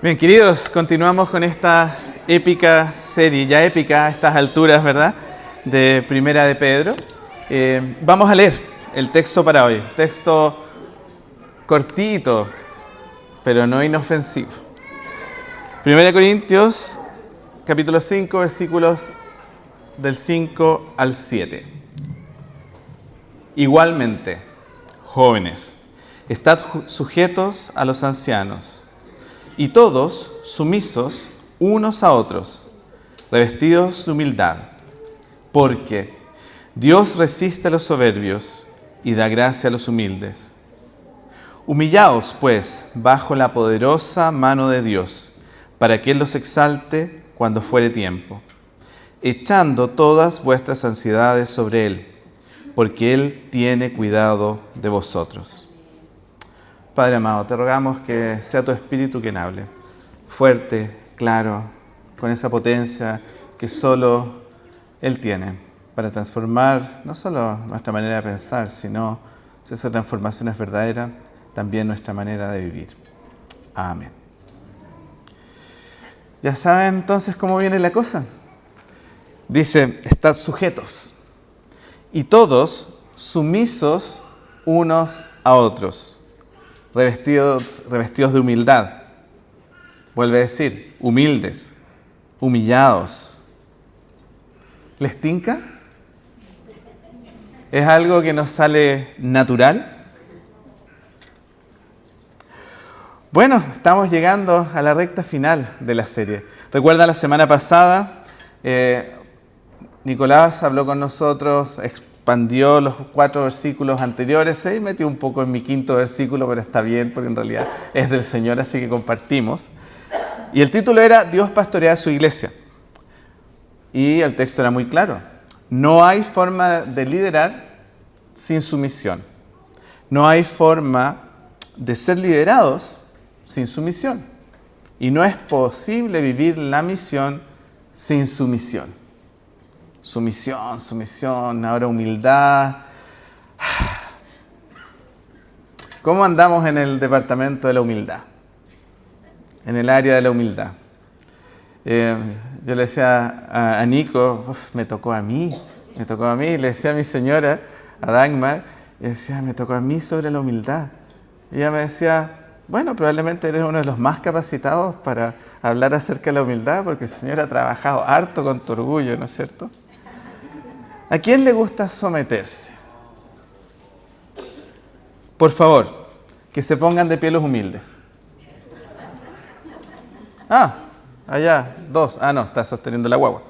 Bien, queridos, continuamos con esta épica serie, ya épica a estas alturas, ¿verdad?, de Primera de Pedro. Vamos a leer el texto para hoy, texto cortito, pero no inofensivo. Primera de Corintios, capítulo 5, versículos del 5 al 7. Igualmente, jóvenes, estad sujetos a los ancianos, y todos sumisos unos a otros, revestidos de humildad, porque Dios resiste a los soberbios y da gracia a los humildes. Humillaos, pues, bajo la poderosa mano de Dios, para que Él los exalte cuando fuere tiempo, echando todas vuestras ansiedades sobre Él, porque Él tiene cuidado de vosotros. Padre amado, te rogamos que sea tu Espíritu quien hable, fuerte, claro, con esa potencia que solo Él tiene para transformar no solo nuestra manera de pensar, sino, si esa transformación es verdadera, también nuestra manera de vivir. Amén. ¿Ya saben entonces cómo viene la cosa? Dice, estad sujetos y todos sumisos unos a otros. Revestidos de humildad. Vuelve a decir, humildes, humillados. ¿Les tinca? ¿Es algo que nos sale natural? Bueno, estamos llegando a la recta final de la serie. Recuerda la semana pasada, Nicolás habló con nosotros, expandió los 4 versículos anteriores y metió un poco en mi 5.º versículo, pero está bien porque en realidad es del Señor, así que compartimos. Y el título era Dios pastorea su iglesia. Y el texto era muy claro. No hay forma de liderar sin sumisión. No hay forma de ser liderados sin sumisión. Y no es posible vivir la misión sin sumisión. Sumisión, ahora humildad. ¿Cómo andamos en el departamento de la humildad? En el área de la humildad. Yo le decía a Nico, me tocó a mí. Le decía a mi señora, a Dagmar, y decía, me tocó a mí sobre la humildad. Y ella me decía, bueno, probablemente eres uno de los más capacitados para hablar acerca de la humildad, porque el Señor ha trabajado harto con tu orgullo, ¿no es cierto? ¿A quién le gusta someterse? Por favor, que se pongan de pie los humildes. Allá, 2. No, está sosteniendo la guagua.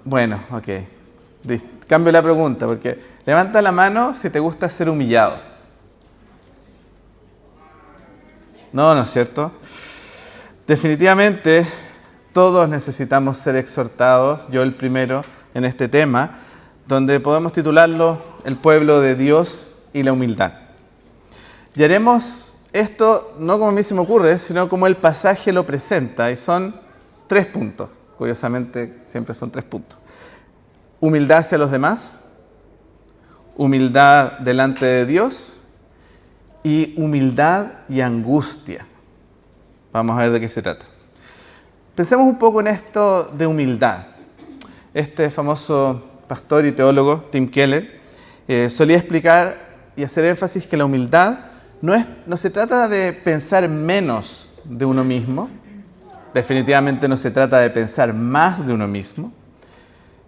Bueno, ok. Cambio la pregunta, porque levanta la mano si te gusta ser humillado. No es cierto. Definitivamente, todos necesitamos ser exhortados, yo el primero, en este tema, donde podemos titularlo El pueblo de Dios y la humildad. Y haremos esto no como a mí se me ocurre, sino como el pasaje lo presenta, y son 3 puntos. Curiosamente, siempre son 3 puntos. Humildad hacia los demás, humildad delante de Dios y humildad y angustia. Vamos a ver de qué se trata. Pensemos un poco en esto de humildad. Este famoso pastor y teólogo, Tim Keller, solía explicar y hacer énfasis que la humildad no se trata de pensar menos de uno mismo, definitivamente no se trata de pensar más de uno mismo,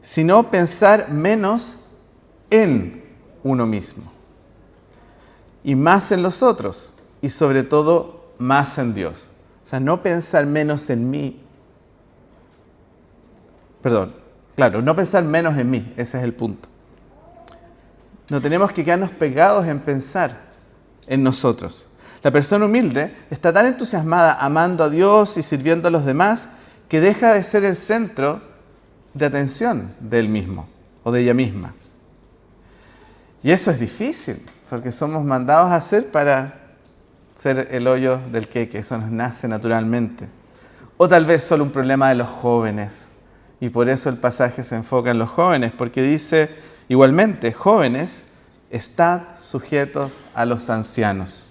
sino pensar menos en uno mismo y más en los otros y sobre todo más en Dios. O sea, no pensar menos en mí. No pensar menos en mí, ese es el punto. No tenemos que quedarnos pegados en pensar en nosotros. La persona humilde está tan entusiasmada amando a Dios y sirviendo a los demás que deja de ser el centro de atención de él mismo o de ella misma. Y eso es difícil, porque somos mandados a hacer para ser el hoyo del queque, eso nos nace naturalmente. O tal vez solo un problema de los jóvenes. Y por eso el pasaje se enfoca en los jóvenes, porque dice igualmente, jóvenes, estad sujetos a los ancianos.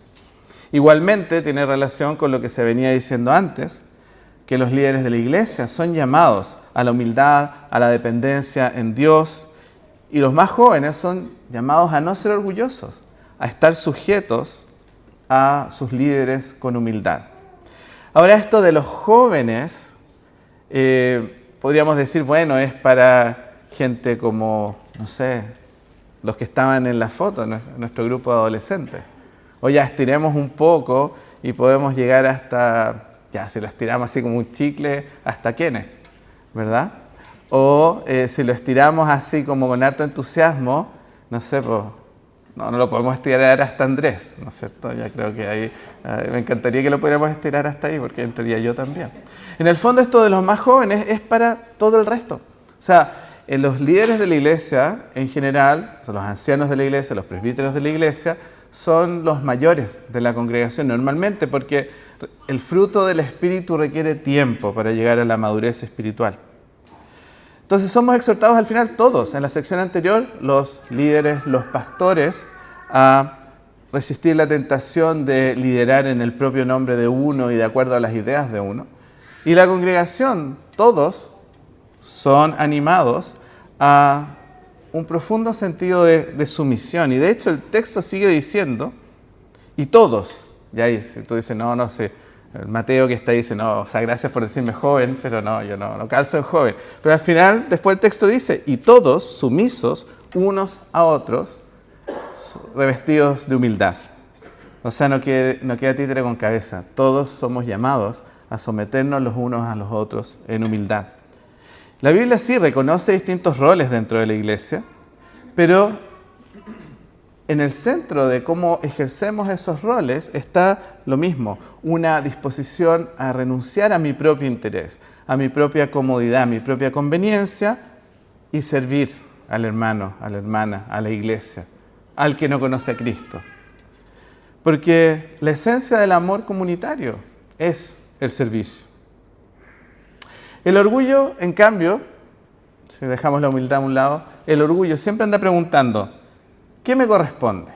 Igualmente tiene relación con lo que se venía diciendo antes, que los líderes de la iglesia son llamados a la humildad, a la dependencia en Dios, y los más jóvenes son llamados a no ser orgullosos, a estar sujetos a sus líderes con humildad. Ahora, esto de los jóvenes, podríamos decir, bueno, es para gente como, no sé, los que estaban en la foto, nuestro grupo de adolescentes. O ya estiremos un poco y podemos llegar hasta, ya si lo estiramos así como un chicle, hasta Kenneth, ¿verdad? O si lo estiramos así como con harto entusiasmo, no sé, pues, no lo podemos estirar hasta Andrés, ¿no es cierto? Ya creo que ahí me encantaría que lo pudiéramos estirar hasta ahí, porque entraría yo también. En el fondo, esto de los más jóvenes es para todo el resto. O sea, los líderes de la iglesia en general, son los ancianos de la iglesia, los presbíteros de la iglesia, son los mayores de la congregación normalmente, porque el fruto del Espíritu requiere tiempo para llegar a la madurez espiritual. Entonces somos exhortados al final todos, en la sección anterior, los líderes, los pastores, a resistir la tentación de liderar en el propio nombre de uno y de acuerdo a las ideas de uno. Y la congregación, todos, son animados a un profundo sentido de sumisión. Y de hecho el texto sigue diciendo, y todos, ya dice, tú dices, no sé, el Mateo que está ahí dice, no, o sea, gracias por decirme joven, pero no, yo no calzo en joven. Pero al final, después el texto dice, y todos sumisos unos a otros, revestidos de humildad. O sea, no queda títere con cabeza. Todos somos llamados a someternos los unos a los otros en humildad. La Biblia sí reconoce distintos roles dentro de la iglesia, pero en el centro de cómo ejercemos esos roles está lo mismo, una disposición a renunciar a mi propio interés, a mi propia comodidad, a mi propia conveniencia y servir al hermano, a la hermana, a la iglesia, al que no conoce a Cristo. Porque la esencia del amor comunitario es el servicio. El orgullo, en cambio, si dejamos la humildad a un lado, el orgullo siempre anda preguntando, ¿qué me corresponde?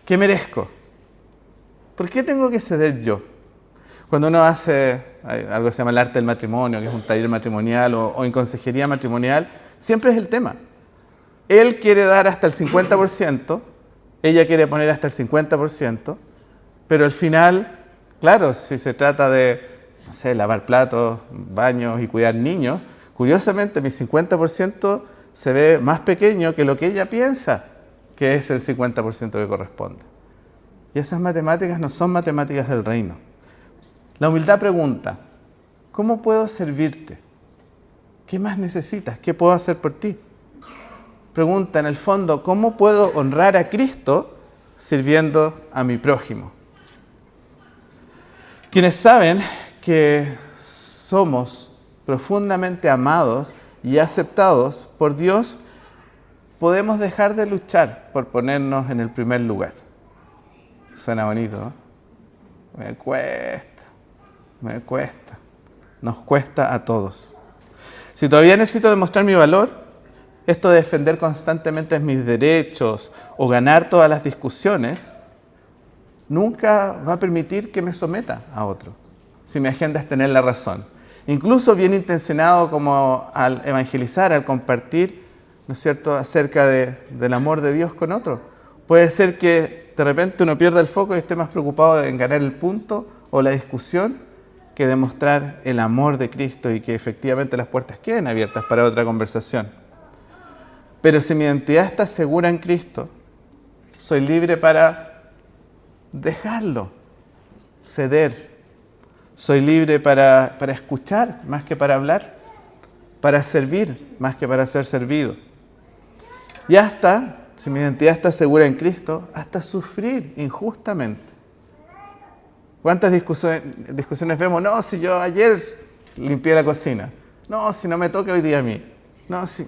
¿Qué merezco? ¿Por qué tengo que ceder yo? Cuando uno hace algo que se llama el arte del matrimonio, que es un taller matrimonial o en consejería matrimonial, siempre es el tema. Él quiere dar hasta el 50%, ella quiere poner hasta el 50%, pero al final, claro, si se trata de, no sé, lavar platos, baños y cuidar niños, curiosamente mi 50% se ve más pequeño que lo que ella piensa que es el 50% que corresponde. Y esas matemáticas no son matemáticas del reino. La humildad pregunta, ¿cómo puedo servirte? ¿Qué más necesitas? ¿Qué puedo hacer por ti? Pregunta en el fondo, ¿cómo puedo honrar a Cristo sirviendo a mi prójimo? Quienes saben que somos profundamente amados y aceptados por Dios, podemos dejar de luchar por ponernos en el primer lugar. Suena bonito, ¿no? Me cuesta. Nos cuesta a todos. Si todavía necesito demostrar mi valor, esto de defender constantemente mis derechos o ganar todas las discusiones, nunca va a permitir que me someta a otro, si mi agenda es tener la razón. Incluso bien intencionado como al evangelizar, al compartir, ¿no es cierto?, acerca del amor de Dios con otro. Puede ser que de repente uno pierda el foco y esté más preocupado en ganar el punto o la discusión que demostrar el amor de Cristo y que efectivamente las puertas queden abiertas para otra conversación. Pero si mi identidad está segura en Cristo, soy libre para dejarlo, ceder. Soy libre para escuchar más que para hablar, para servir más que para ser servido. Y hasta, si mi identidad está segura en Cristo, hasta sufrir injustamente. ¿Cuántas discusiones vemos? No, si yo ayer limpié la cocina. No, si no me toca hoy día a mí. No, si...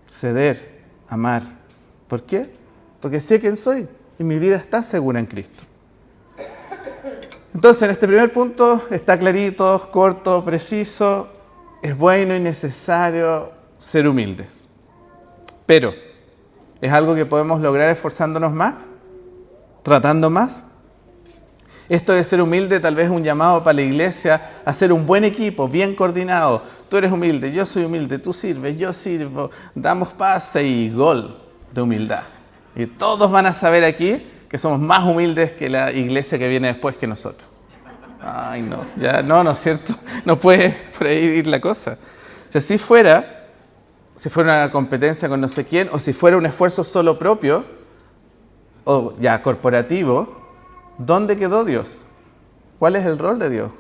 Ceder, amar. ¿Por qué? Porque sé quién soy y mi vida está segura en Cristo. Entonces, en este primer punto está clarito, corto, preciso. Es bueno y necesario ser humildes. Pero, ¿es algo que podemos lograr esforzándonos más? ¿Tratando más? Esto de ser humilde tal vez es un llamado para la iglesia a ser un buen equipo, bien coordinado. Tú eres humilde, yo soy humilde, tú sirves, yo sirvo, damos pase y gol de humildad. Y todos van a saber aquí que somos más humildes que la iglesia que viene después que nosotros. Ay, no, ya no es cierto, no puede por ahí ir la cosa. Si así fuera, si fuera una competencia con no sé quién, o si fuera un esfuerzo solo propio, o ya corporativo, ¿dónde quedó Dios? ¿Cuál es el rol de Dios?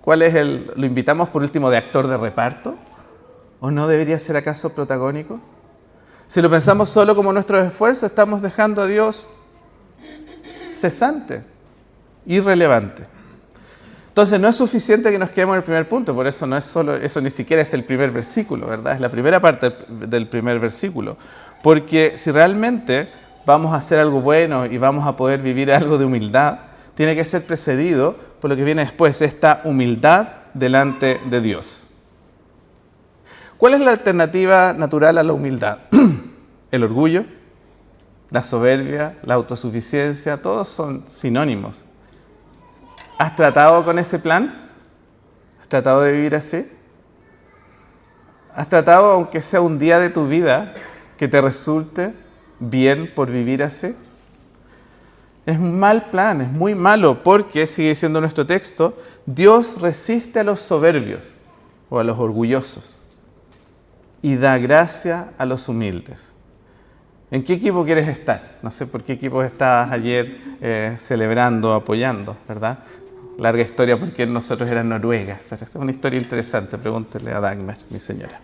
¿Lo invitamos por último de actor de reparto? ¿O no debería ser acaso protagónico? Si lo pensamos solo como nuestro esfuerzo, estamos dejando a Dios cesante, irrelevante. Entonces no es suficiente que nos quedemos en el primer punto, por eso no es solo, eso ni siquiera es el primer versículo, ¿verdad? Es la primera parte del primer versículo. Porque si realmente vamos a hacer algo bueno y vamos a poder vivir algo de humildad, tiene que ser precedido por lo que viene después, esta humildad delante de Dios. ¿Cuál es la alternativa natural a la humildad? El orgullo, la soberbia, la autosuficiencia, todos son sinónimos. ¿Has tratado con ese plan? ¿Has tratado de vivir así? ¿Has tratado, aunque sea un día de tu vida, que te resulte bien por vivir así? Es un mal plan, es muy malo, porque, sigue diciendo nuestro texto, Dios resiste a los soberbios o a los orgullosos y da gracia a los humildes. ¿En qué equipo quieres estar? No sé por qué equipo estabas ayer celebrando, apoyando, ¿verdad? Larga historia porque nosotros era Noruega. Pero esta es una historia interesante, pregúntele a Dagmar, mi señora.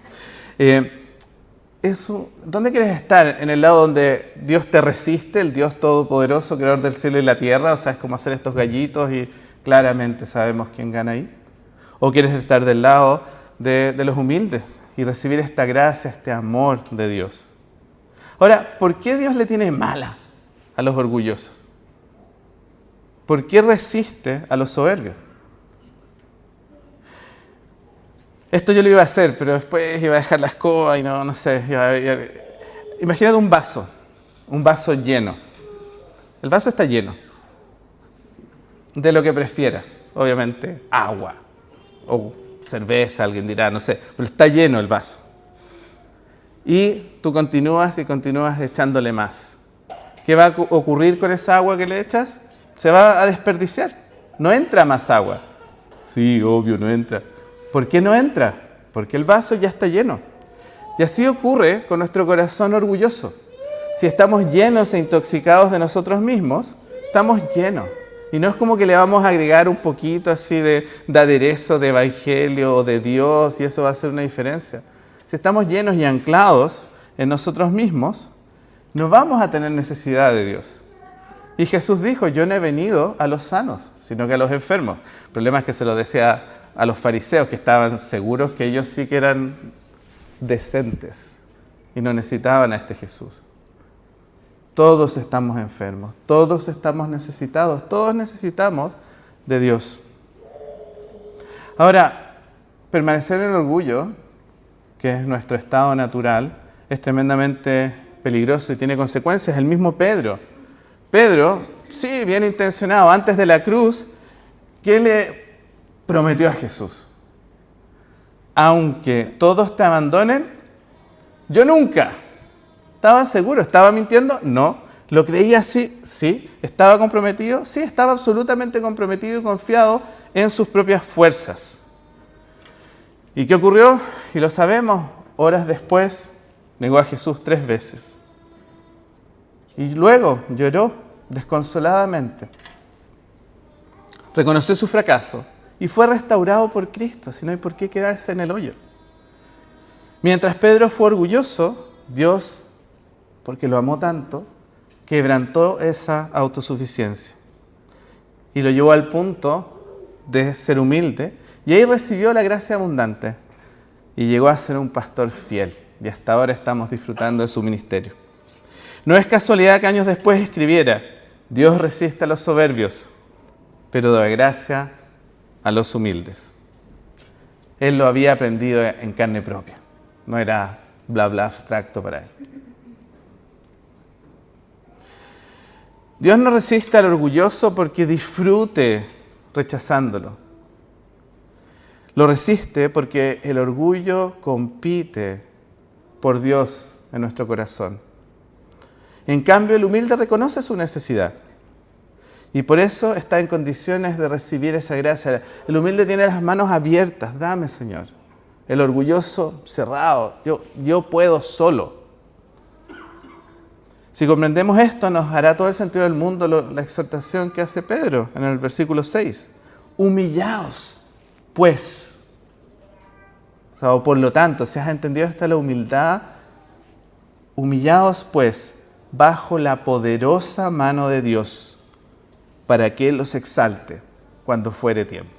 ¿Dónde quieres estar? ¿En el lado donde Dios te resiste, el Dios todopoderoso, creador del cielo y la tierra? O sabes cómo hacer estos gallitos y claramente sabemos quién gana ahí. ¿O quieres estar del lado de los humildes y recibir esta gracia, este amor de Dios? Ahora, ¿por qué Dios le tiene mala a los orgullosos? ¿Por qué resiste a los soberbios? Esto yo lo iba a hacer, pero después iba a dejar la escoba y no sé. Imagínate un vaso lleno. El vaso está lleno. De lo que prefieras, obviamente, agua o cerveza, alguien dirá, no sé, pero está lleno el vaso. Y tú continúas echándole más. ¿Qué va a ocurrir con esa agua que le echas? Se va a desperdiciar. No entra más agua. Sí, obvio, no entra. ¿Por qué no entra? Porque el vaso ya está lleno. Y así ocurre con nuestro corazón orgulloso. Si estamos llenos e intoxicados de nosotros mismos, estamos llenos. Y no es como que le vamos a agregar un poquito así de aderezo, de evangelio o de Dios, y eso va a hacer una diferencia. Si estamos llenos y anclados en nosotros mismos, no vamos a tener necesidad de Dios. Y Jesús dijo, yo no he venido a los sanos, sino que a los enfermos. El problema es que se lo decía a los fariseos, que estaban seguros que ellos sí que eran decentes y no necesitaban a este Jesús. Todos estamos enfermos, todos estamos necesitados, todos necesitamos de Dios. Ahora, permanecer en el orgullo, que es nuestro estado natural, es tremendamente peligroso y tiene consecuencias. El mismo Pedro, sí, bien intencionado, antes de la cruz, ¿qué le prometió a Jesús? Aunque todos te abandonen, yo nunca. ¿Estaba seguro? ¿Estaba mintiendo? No. ¿Lo creía así? Sí. ¿Estaba comprometido? Sí, estaba absolutamente comprometido y confiado en sus propias fuerzas. ¿Y qué ocurrió? Y lo sabemos, horas después negó a Jesús 3 veces. Y luego lloró desconsoladamente. Reconoció su fracaso y fue restaurado por Cristo, si no hay por qué quedarse en el hoyo. Mientras Pedro fue orgulloso, Dios, porque lo amó tanto, quebrantó esa autosuficiencia y lo llevó al punto de ser humilde, y ahí recibió la gracia abundante y llegó a ser un pastor fiel, y hasta ahora estamos disfrutando de su ministerio. No es casualidad que años después escribiera, Dios resiste a los soberbios, pero da gracia a los humildes. Él lo había aprendido en carne propia, no era bla bla abstracto para él. Dios no resiste al orgulloso porque disfrute rechazándolo. Lo resiste porque el orgullo compite por Dios en nuestro corazón. En cambio, el humilde reconoce su necesidad y por eso está en condiciones de recibir esa gracia. El humilde tiene las manos abiertas. Dame, Señor. El orgulloso cerrado. Yo puedo solo. Si comprendemos esto, nos hará todo el sentido del mundo la exhortación que hace Pedro en el versículo 6. Humillaos, pues. O por lo tanto, si has entendido esta la humildad, humillaos, pues, bajo la poderosa mano de Dios, para que Él los exalte cuando fuere tiempo.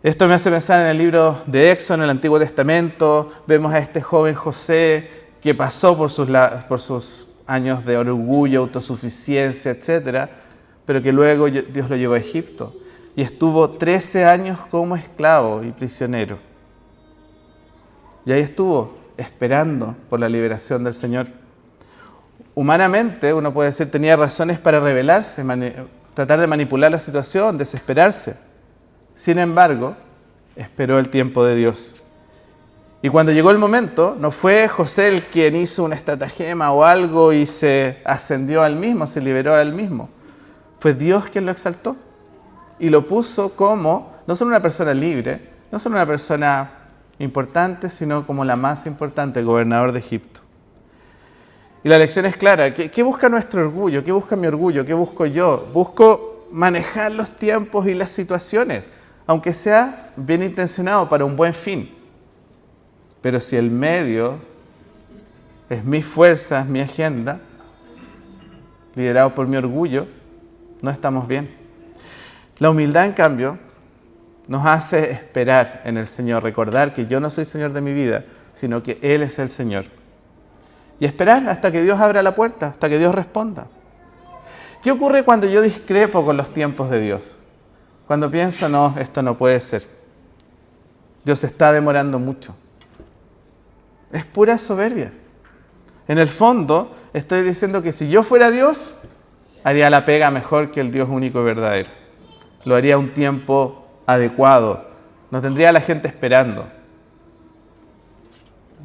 Esto me hace pensar en el libro de Éxodo, en el Antiguo Testamento. Vemos a este joven José que pasó por sus años de orgullo, autosuficiencia, etc., pero que luego Dios lo llevó a Egipto y estuvo 13 años como esclavo y prisionero. Y ahí estuvo esperando por la liberación del Señor. Humanamente, uno puede decir, tenía razones para rebelarse, tratar de manipular la situación, desesperarse. Sin embargo, esperó el tiempo de Dios. Y cuando llegó el momento, no fue José el quien hizo una estratagema o algo y se ascendió al mismo, se liberó al mismo. Fue Dios quien lo exaltó y lo puso como, no solo una persona libre, no solo una persona importante, sino como la más importante, el gobernador de Egipto. Y la lección es clara. ¿Qué busca nuestro orgullo? ¿Qué busca mi orgullo? ¿Qué busco yo? Busco manejar los tiempos y las situaciones, aunque sea bien intencionado para un buen fin. Pero si el medio es mis fuerzas, mi agenda, liderado por mi orgullo, no estamos bien. La humildad, en cambio, nos hace esperar en el Señor, recordar que yo no soy Señor de mi vida, sino que Él es el Señor. Y esperar hasta que Dios abra la puerta, hasta que Dios responda. ¿Qué ocurre cuando yo discrepo con los tiempos de Dios? Cuando pienso, no, esto no puede ser. Dios está demorando mucho. Es pura soberbia. En el fondo, estoy diciendo que si yo fuera Dios, haría la pega mejor que el Dios único y verdadero. Lo haría a un tiempo adecuado. No tendría a la gente esperando.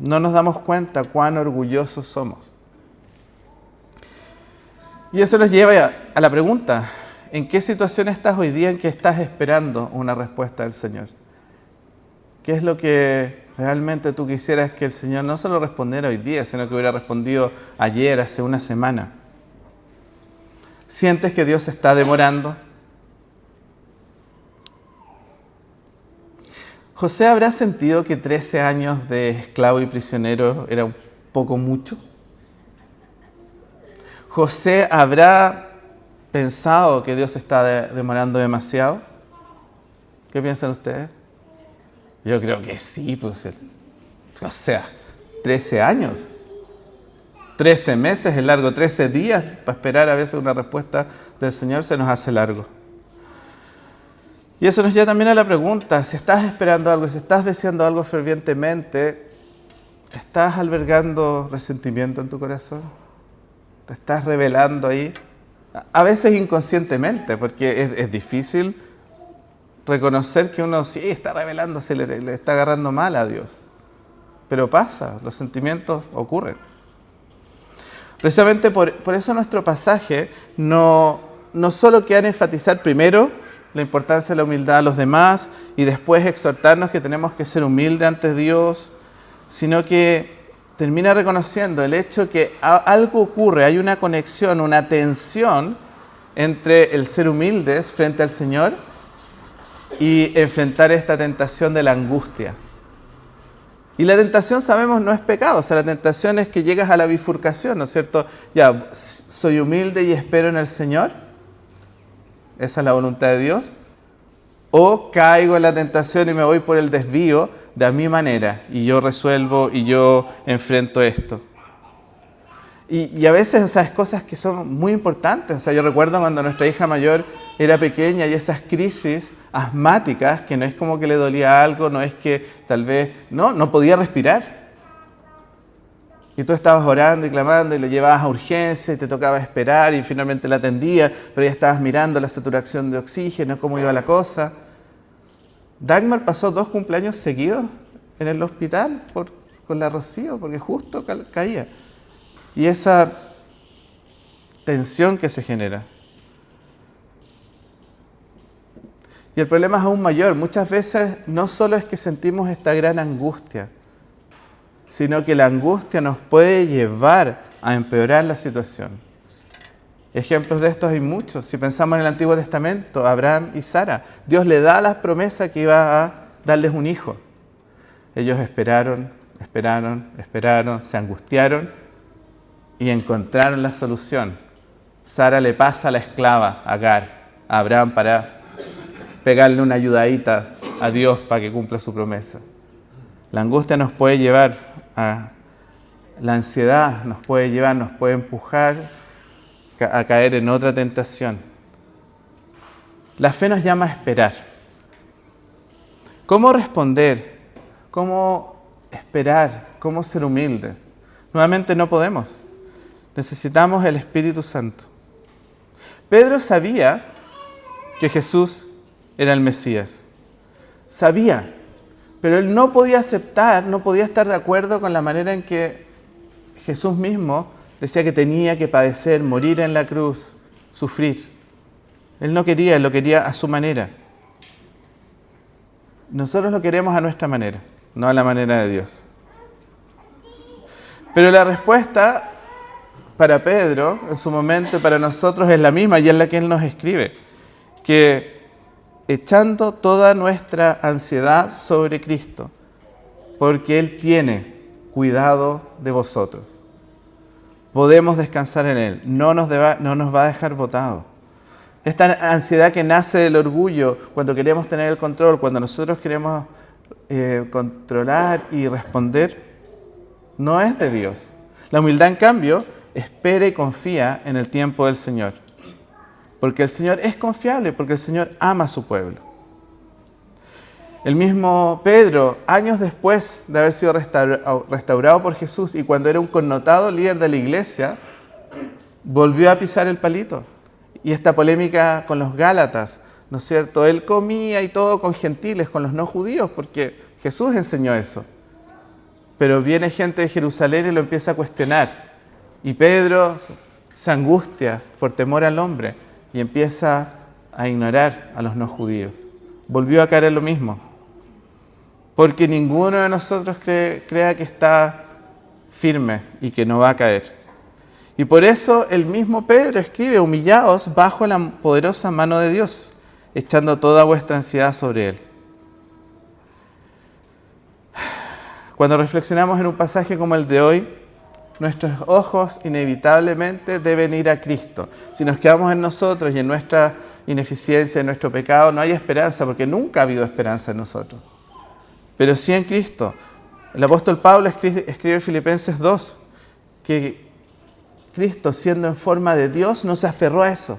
No nos damos cuenta cuán orgullosos somos. Y eso nos lleva a la pregunta, ¿en qué situación estás hoy día en que estás esperando una respuesta del Señor? ¿Qué es lo que realmente tú quisieras que el Señor no solo respondiera hoy día, sino que hubiera respondido ayer, hace una semana? ¿Sientes que Dios está demorando? ¿José habrá sentido que 13 años de esclavo y prisionero era un poco mucho? ¿José habrá pensado que Dios está demorando demasiado? ¿Qué piensan ustedes? Yo creo que sí, pues. O sea, 13 años. 13 meses es largo, 13 días para esperar a veces una respuesta del Señor se nos hace largo. Y eso nos lleva también a la pregunta, si estás esperando algo, si estás deseando algo fervientemente, ¿estás albergando resentimiento en tu corazón? ¿Te estás revelando ahí? A veces inconscientemente, porque es difícil reconocer que uno sí está revelándose, le está agarrando mal a Dios. Pero pasa, los sentimientos ocurren. Precisamente por eso nuestro pasaje no solo queda en enfatizar primero la importancia de la humildad a los demás y después exhortarnos que tenemos que ser humildes ante Dios, sino que termina reconociendo el hecho que algo ocurre, hay una conexión, una tensión entre el ser humildes frente al Señor y enfrentar esta tentación de la angustia. Y la tentación, sabemos, no es pecado, o sea, la tentación es que llegas a la bifurcación, ¿no es cierto? Ya, soy humilde y espero en el Señor, esa es la voluntad de Dios, o caigo en la tentación y me voy por el desvío de a mi manera, y yo resuelvo y yo enfrento esto. Y a veces, o sea, es cosas que son muy importantes. O sea, yo recuerdo cuando nuestra hija mayor era pequeña y esas crisis asmáticas, que no es como que le dolía algo, no es que tal vez, no podía respirar. Y tú estabas orando y clamando y lo llevabas a urgencia y te tocaba esperar y finalmente la atendía, pero ya estabas mirando la saturación de oxígeno, cómo iba la cosa. Dagmar pasó 2 cumpleaños seguidos en el hospital con la Rocío, porque justo caía. Y esa tensión que se genera. Y el problema es aún mayor. Muchas veces no solo es que sentimos esta gran angustia, sino que la angustia nos puede llevar a empeorar la situación. Ejemplos de estos hay muchos. Si pensamos en el Antiguo Testamento, Abraham y Sara, Dios le da la promesa que iba a darles un hijo. Ellos esperaron, se angustiaron y encontraron la solución. Sara le pasa a la esclava Agar a Abraham para pegarle una ayudadita a Dios para que cumpla su promesa. La angustia nos puede llevar a la ansiedad, nos puede empujar a caer en otra tentación. La fe nos llama a esperar. ¿Cómo responder? ¿Cómo esperar? ¿Cómo ser humilde? Nuevamente no podemos. Necesitamos el Espíritu Santo. Pedro sabía que Jesús era el Mesías. Sabía, pero él no podía aceptar, no podía estar de acuerdo con la manera en que Jesús mismo decía que tenía que padecer, morir en la cruz, sufrir. Él no quería, él lo quería a su manera. Nosotros lo queremos a nuestra manera, no a la manera de Dios. Pero la respuesta para Pedro, en su momento, y para nosotros es la misma, y es la que él nos escribe, que echando toda nuestra ansiedad sobre Cristo, porque Él tiene cuidado de vosotros. Podemos descansar en Él, no nos va a dejar botados. Esta ansiedad que nace del orgullo, cuando queremos tener el control, cuando nosotros queremos controlar y responder, no es de Dios. La humildad, en cambio, espera y confía en el tiempo del Señor. Porque el Señor es confiable, porque el Señor ama a su pueblo. El mismo Pedro, años después de haber sido restaurado por Jesús y cuando era un connotado líder de la iglesia, volvió a pisar el palito. Y esta polémica con los Gálatas, ¿no es cierto? Él comía y todo con gentiles, con los no judíos, porque Jesús enseñó eso. Pero viene gente de Jerusalén y lo empieza a cuestionar. Y Pedro se angustia por temor al hombre y empieza a ignorar a los no judíos. Volvió a caer en lo mismo. Porque ninguno de nosotros crea que está firme y que no va a caer. Y por eso el mismo Pedro escribe: humillaos bajo la poderosa mano de Dios, echando toda vuestra ansiedad sobre Él. Cuando reflexionamos en un pasaje como el de hoy, nuestros ojos inevitablemente deben ir a Cristo. Si nos quedamos en nosotros y en nuestra ineficiencia, en nuestro pecado, no hay esperanza, porque nunca ha habido esperanza en nosotros. Pero sí en Cristo. El apóstol Pablo escribe en Filipenses 2 que Cristo, siendo en forma de Dios, no se aferró a eso,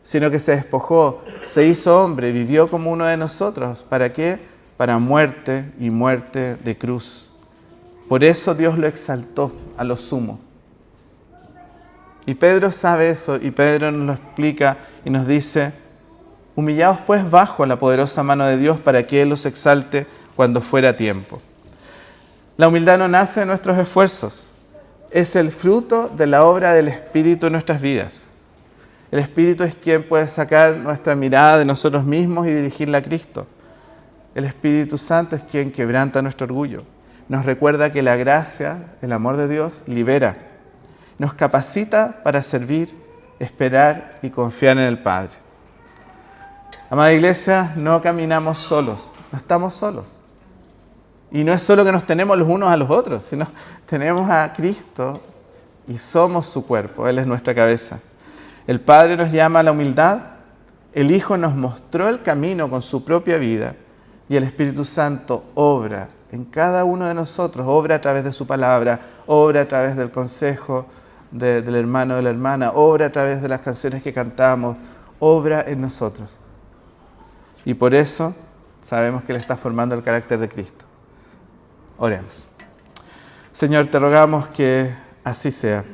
sino que se despojó, se hizo hombre, vivió como uno de nosotros. ¿Para qué? Para muerte y muerte de cruz. Por eso Dios lo exaltó a lo sumo. Y Pedro sabe eso, y Pedro nos lo explica y nos dice: humillaos pues bajo la poderosa mano de Dios para que Él los exalte cuando fuera tiempo. La humildad no nace de nuestros esfuerzos, es el fruto de la obra del Espíritu en nuestras vidas. El Espíritu es quien puede sacar nuestra mirada de nosotros mismos y dirigirla a Cristo. El Espíritu Santo es quien quebranta nuestro orgullo. Nos recuerda que la gracia, el amor de Dios, libera. Nos capacita para servir, esperar y confiar en el Padre. Amada Iglesia, no caminamos solos, no estamos solos. Y no es solo que nos tenemos los unos a los otros, sino tenemos a Cristo y somos su cuerpo, Él es nuestra cabeza. El Padre nos llama a la humildad, el Hijo nos mostró el camino con su propia vida y el Espíritu Santo obra en cada uno de nosotros, obra a través de su palabra, obra a través del consejo del hermano o de la hermana, obra a través de las canciones que cantamos, obra en nosotros. Y por eso sabemos que Él está formando el carácter de Cristo. Oremos. Señor, te rogamos que así sea.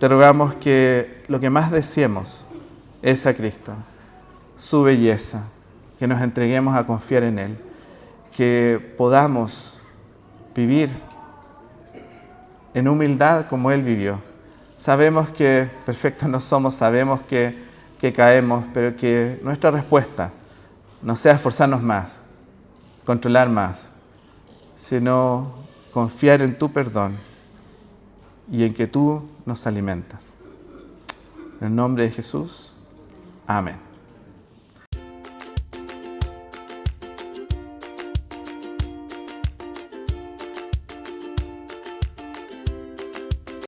Te rogamos que lo que más deseemos es a Cristo, su belleza, que nos entreguemos a confiar en Él, que podamos vivir en humildad como Él vivió. Sabemos que perfectos no somos, sabemos que caemos, pero que nuestra respuesta no sea esforzarnos más, controlar más, sino confiar en tu perdón y en que tú nos alimentas. En el nombre de Jesús, amén.